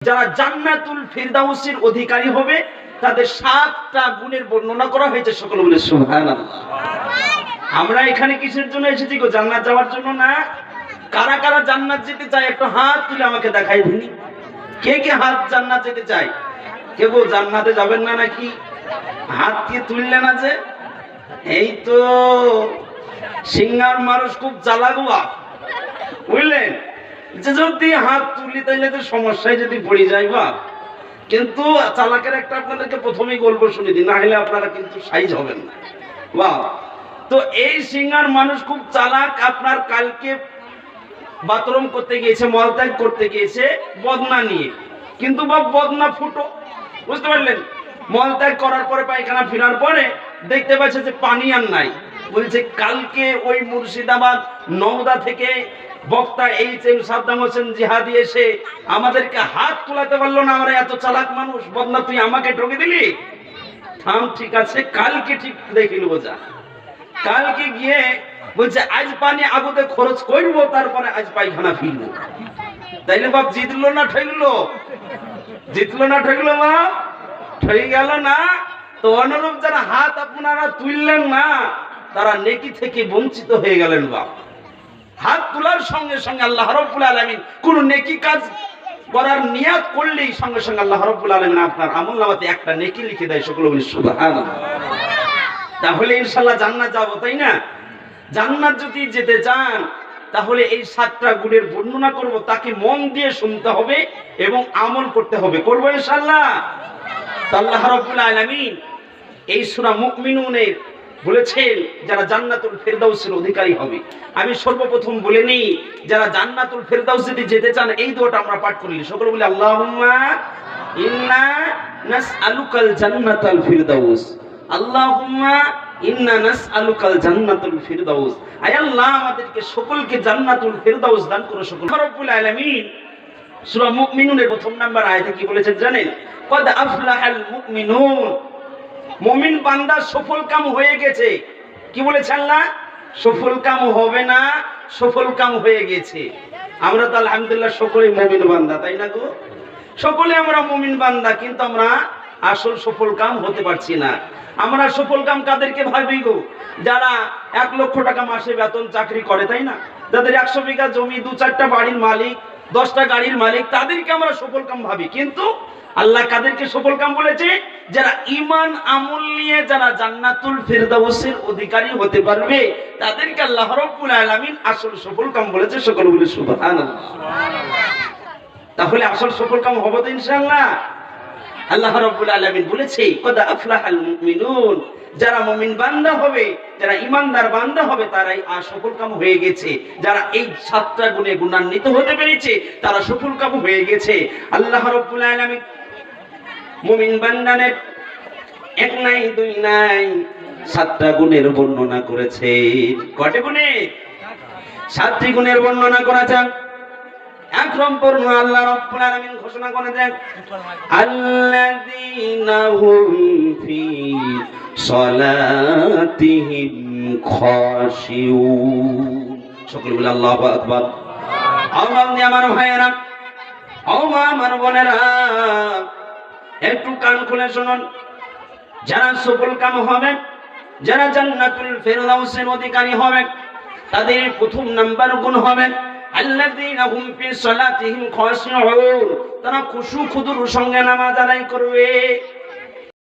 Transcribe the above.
যারা জান্নাতুল ফিরদাউসের অধিকারী হবে তাদের 7টা গুণের বর্ণনা করা হয়েছে। সকলে বলে সুবহানাল্লাহ। আমরা এখানে কিসের জন্য এসেছি গো? জান্নাত যাওয়ার জন্য না? কারা কারা জান্নাত যেতে চায় একটু হাত তুলে আমাকে দেখাই দিন। কে কে হাত জান্নাত যেতে চায়? কেউ জান্নাতে যাবেন না নাকি? হাত দিয়ে তুললেন না যে? এই তো সিঙ্গার মানুষ খুব চালাগুয়া, বুঝলেন? যে যদি হাত তুলি তাইলে তো সমস্যায় যদি পড়ে যায় বা। কিন্তু চালাকের একটা আপনাদেরকে প্রথমেই গল্প শুনে দিই, না হলে আপনারা কিন্তু সাইজ হবেন না। বাহ! তো এই সিঙ্গার মানুষ খুব চালাক। আপনার কালকে বাথরুম করতে গিয়েছে, মলত্যাগ করতে গিয়েছে বদনা নিয়ে, কিন্তু বাপ বদনা ফুটো, বুঝতে পারলেন? মলত্যাগ করার পরে পায়খানা ফেরার পরে দেখতে পাচ্ছে যে পানি আর নাই। বলছে কালকে ওই মুর্শিদাবাদ নওদা থেকে বক্তা এইচ.এম. সাদ্দাম হোসেন জিহাদি এসে আমাদেরকে হাত তোলাতে পারলো না। আমরা এত চালাক মানুষ, বদনা তুই আমাকে ঠকে দিলি। থাম, ঠিক আছে, কালকে ঠিক দেখিল বোঝা। কালকে গিয়ে বলছে আজ পানি আগুতে খরচ করবো, তারপরে আজ পায়খানা ফিরবো। তাইলে বাপ জিতলো না ঠকলো? জিতলো না ঠকলো বাপ? ঠকে গেল না? তো অনুরূপ যারা হাত আপনারা তুললেন না তারা নেকি থেকে বঞ্চিত হয়ে গেলেন বাপ। হাত তোলার সঙ্গে সঙ্গে আল্লাহ রাব্বুল আলামিন কোন নেকি কাজ করার নিয়াত করলেই সঙ্গে সঙ্গে আল্লাহ রাব্বুল আলামিন আপনার আমলনামাতে একটা নেকি লিখে দেয়। সকলে বলি সুবহানাল্লাহ। তাহলে ইনশাআল্লাহ জান্নাত যাব, তাই না? জান্নাত যদি যেতে চান তাহলে এই 7টা গুণের বর্ণনা করব, তাকে মন দিয়ে শুনতে হবে এবং আমল করতে হবে। করব ইনশাআল্লাহ। আল্লাহ রাব্বুল আলামিন এই সূরা মুমিনুনের বলেছেন যারা জান্নাতুল ফিরদাউসের অধিকারী হবে। আমি সর্বপ্রথম বলে নিই, যারা জান্নাতুল ফিরদাউসে যেতে চান এই দোয়াটা আমরা পাঠ করি। সকলে বলি আল্লাহুম্মা ইন্না নাসআলুকাল জান্নাতাল ফিরদাউস। আল্লাহুম্মা ইন্না নাসআলুকাল জান্নাতুল ফিরদাউস। আয় আল্লাহ, আমাদেরকে সকলকে জান্নাতুল ফিরদাউস দান করো। সকল রব্বুল আলামিন সূরা মুমিনুনের প্রথম নাম্বার আয়াতে কি বলেছেন জানেন? কদ আফলাহাল মুমিনুন। মুমিন বান্দা সফল কাম হয়ে গেছে। কি বলেছে আল্লাহ? সফল কাম হবে না, সফল কাম হয়ে গেছে। আমরা তো আলহামদুলিল্লাহ সকলেই মুমিন বান্দা, তাই না গো? সকলে আমরা মুমিন বান্দা, কিন্তু আমরা আসল সফল কাম হতে পারছি না। আমরা সফল কাম কাদেরকে ভাবি গো? যারা 1 লক্ষ টাকা মাসে বেতন চাকরি করে, তাই না? যাদের 100 বিঘা জমি, 2-4টা বাড়ির মালিক, 10টা গাড়ির মালিক, তাদেরকে আমরা সফল কাম ভাবি। কিন্তু আল্লাহ কাদেরকে সফল কাম বলেছে? যারা ঈমান আমল নিয়ে যারা জান্নাতুল ফিরদাউসের অধিকারী হতে পারবে তাদেরকে আল্লাহ রাব্বুল আলামিন আসল সফল কাম বলেছে। সকলে বলে সুবহানাল্লাহ। তাহলে আসল সফল কাম হবে তো ইনশাআল্লাহ। আল্লাহ রাব্বুল আলামিন বলেছে কদ আফলাহাল মুমিনুন। যারা মুমিন বান্দা হবে, যারা ঈমানদার বান্দা হবে, তারাই সফল কাম হয়ে গেছে। যারা এই 7টা গুণে গুণান্বিত হতে পেরেছে তারা সফল কাম হয়ে গেছে। আল্লাহ রাব্বুল আলামিন মুমিন বান্দাদের 1 নাই 2 নাই 7টা গুণের বর্ণনা করেছে। কয়টা গুণে? 7টি গুণের বর্ণনা করেছেন। 1 নম্বর আল্লাহ রাব্বুল আলামিন ঘোষণা করে দেন, আল্লাযীনা হুম ফি সালাতিহিম খাশিউন। সকলে বলে আল্লাহু আকবার। আমার ভাইয়েরা, আমার বোনেরা, একটু কান খুলে শুনুন। যারা সফল কাম হবে, যারা জান্নাতুল ফিরদাউসের অধিকারী হবে, তাদের প্রথম নাম্বার গুণ হবে আল্লাযীনা হুম ফি সালাতিহিম খাশিউন। তারা খুশু খুদুর সঙ্গে নামাজ আদায় করবে।